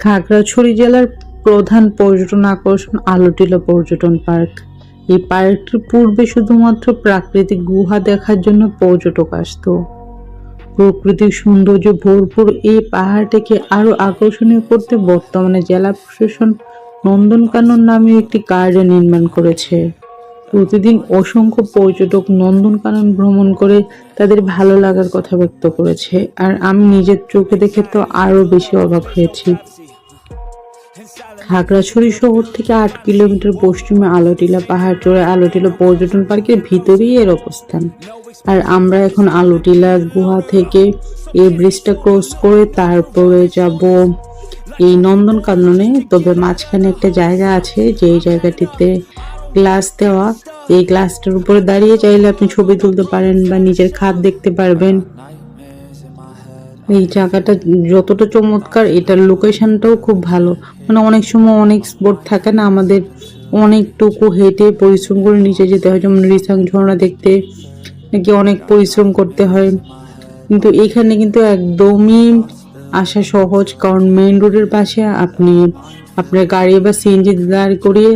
খাগড়াছড়ি জেলার প্রধান পর্যটন আকর্ষণ আলোটিলা পর্যটন পার্ক। এই পার্কটির পূর্বে শুধুমাত্র প্রাকৃতিক গুহা দেখার জন্য পর্যটক আসতো। প্রকৃতির সৌন্দর্যে ভরপুর এই পাহাড়টিকে আরো আকর্ষণীয় করতে বর্তমানে জেলা প্রশাসন নন্দনকানন নামে একটি গার্ডেন নির্মাণ করেছে। প্রতিদিন অসংখ্য পর্যটক নন্দনকানন ভ্রমণ করে তাদের ভালো লাগার কথা ব্যক্ত করেছে, আর আমি নিজের চোখে দেখে তো আরো বেশি অবাক হয়েছি। খাগড়াছড়ি শহর থেকে ৮ কিলোমিটার পশ্চিমে আলোটিলা পাহাড় চড়ে আলোটিলা পর্যটন পার্কের ভিতরেই এর অবস্থান। আর আমরা এখন আলোটিলা গুহা থেকে এই ব্রিজটা ক্রস করে তারপরে যাব এই নন্দনকাননে। তবে মাঝখানে একটা জায়গা আছে, যে জায়গাটিতে গ্লাস দেওয়া, এই গ্লাসটার উপরে দাঁড়িয়ে চাইলে আপনি ছবি তুলতে পারেন বা নিজের খাদ দেখতে পারবেন। এই জায়গাটা যতটা চমৎকার, এটার লোকেশনটাও খুব ভালো। মানে অনেক সময় অনেক স্পট থাকে না, আমাদের অনেকটুকু হেঁটে পরিশ্রম করে নিচে যেতে হয়, যেমন রিসাং ঝর্ণা দেখতে নাকি অনেক পরিশ্রম করতে হয়, কিন্তু এখানে কিন্তু একদমই আসা সহজ, কারণ মেইন রোডের পাশে আপনি আপনার গাড়ি বা সিএনজি দাঁড় করিয়ে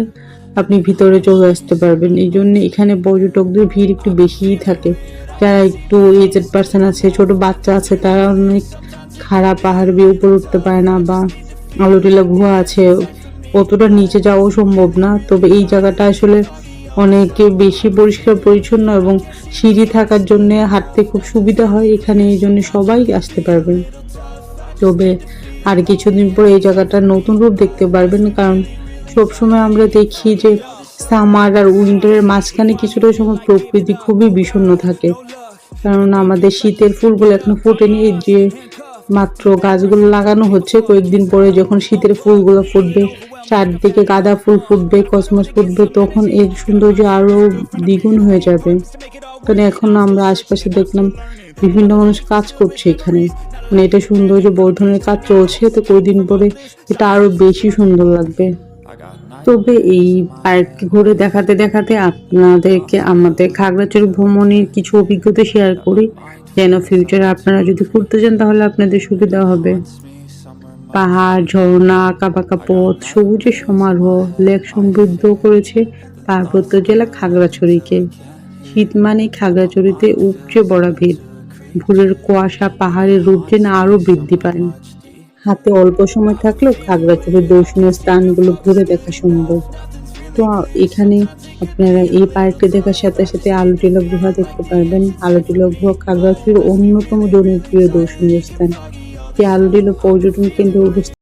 আপনি ভিতরে চলে আসতে পারবেন। এই জন্য এখানে পর্যটকদের ভিড় একটু বেশিই থাকে। যারা একটু এজেড পার্সন আছে, ছোট বাচ্চা আছে, তারা অনেক খাড়া পাহাড় বেয়ে উপরে উঠতে পারে না, বা আলোটিলা গুহা আছে, অতটা নিচে যাওয়া সম্ভব না। তবে এই জায়গাটা আসলে অনেক বেশি পরিষ্কার পরিচ্ছন্ন এবং সিঁড়ি থাকার জন্য হাঁটতে খুব সুবিধা হয় এখানে, এই জন্য সবাই আসতে পারবেন। তবে আর কিছুদিন পরে এই জায়গাটার নতুন রূপ দেখতে পারবেন, কারণ সবসময় আমরা দেখি যে সামার আর উইন্টারের মাঝখানে কিছুটা সময় প্রকৃতি খুবই বিষণ্ণ থাকে, কারণ আমাদের শীতের ফুলগুলো এখনো ফোটেনি। এই যে মাত্র গাছগুলো লাগানো হচ্ছে, কয়েকদিন পরে যখন শীতের ফুলগুলো ফুটবে, চারদিকে গাঁদা ফুল ফুটবে, কসমস ফুটবে, তখন এর সৌন্দর্য আরো দ্বিগুণ হয়ে যাবে। কারণ এখন আমরা আশপাশে দেখলাম বিভিন্ন মানুষ কাজ করছে এখানে, মানে এটা সৌন্দর্য বর্ধনের কাজ চলছে, তো কয়েকদিন পরে এটা আরো বেশি সুন্দর লাগবে। তবে এই পার্ক ঘুরে দেখাতে দেখাতে আপনাদেরকে আমাদের খাগড়াছড়ি ভ্রমণের কিছু অভিজ্ঞতা শেয়ার করি, যেন ফিউচারে আপনারা যদি ঘুরতে যান তাহলে আপনাদের সুবিধা হবে। পাহাড়, ঝর্ণা, আঁকাবাঁকা পথ, সবুজের সমারোহ লেক সমৃদ্ধ করেছে পার্বত্য জেলা খাগড়াছড়িকে। শীত মানে খাগড়াছড়িতে উপচে পড়া ভিড়, ভোরের কুয়াশা পাহাড়ের রূপ যেন আরো বৃদ্ধি পায়। হাতে অল্প সময় থাকলেও খাগড়াছড়ির দর্শনীয় স্থানগুলো ঘুরে দেখা সম্ভব। তো এখানে আপনারা এই পার্কটি দেখার সাথে সাথে আলোটিলা গুহা দেখতে পারবেন। আলোটিলা গুহা খাগড়াছড়ির অন্যতম জনপ্রিয় দর্শনীয় স্থান, যে আলোটিলা পর্যটন কেন্দ্র অবস্থিত।